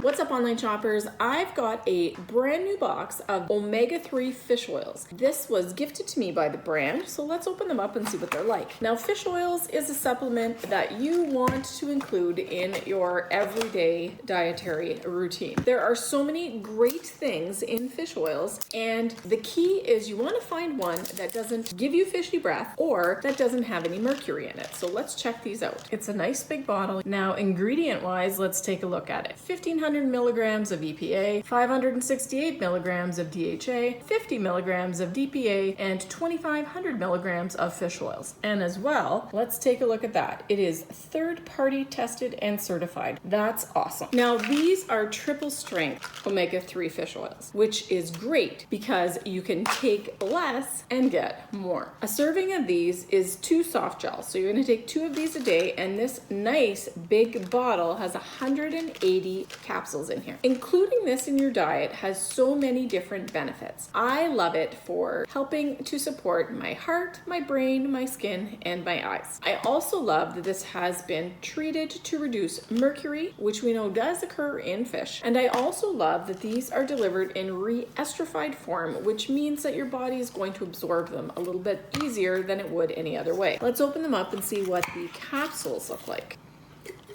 What's up, online shoppers? I've got a brand new box of omega-3 fish oils. This was gifted to me by the brand, so let's open them up and see what they're like. Now, fish oils is a supplement that you want to include in your everyday dietary routine. There are so many great things in fish oils, and the key is you want to find one that doesn't give you fishy breath or that doesn't have any mercury in it. So let's check these out. It's a nice big bottle. Now, ingredient-wise, let's take a look at it. 1,500 milligrams of EPA, 568 milligrams of DHA, 50 milligrams of DPA, and 2,500 milligrams of fish oils. And as well, let's take a look at that. It is third-party tested and certified. That's awesome. Now, these are triple strength omega-3 fish oils, which is great because you can take less and get more. A serving of these is 2 soft gels. So you're going to take 2 of these a day, and this nice big bottle has 180 capsules in here. Including this in your diet has so many different benefits. I love it for helping to support my heart, my brain, my skin, and my eyes. I also love that this has been treated to reduce mercury, which we know does occur in fish. And I also love that these are delivered in re-esterified form, which means that your body is going to absorb them a little bit easier than it would any other way. Let's open them up and see what the capsules look like.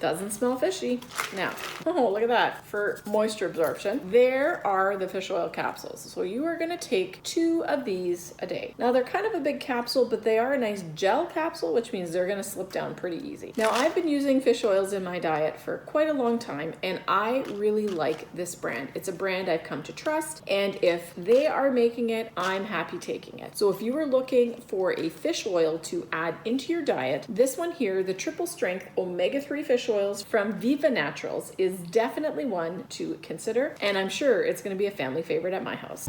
Doesn't smell fishy. Now, oh, look at that. For moisture absorption, there are the fish oil capsules. So you are going to take 2 of these a day. Now, they're kind of a big capsule, but they are a nice gel capsule, which means they're going to slip down pretty easy. Now, I've been using fish oils in my diet for quite a long time, and I really like this brand. It's a brand I've come to trust, and if they are making it, I'm happy taking it. So if you are looking for a fish oil to add into your diet, this one here, the triple strength omega-3 fish oils from Viva Naturals, is definitely one to consider, and I'm sure it's going to be a family favorite at my house.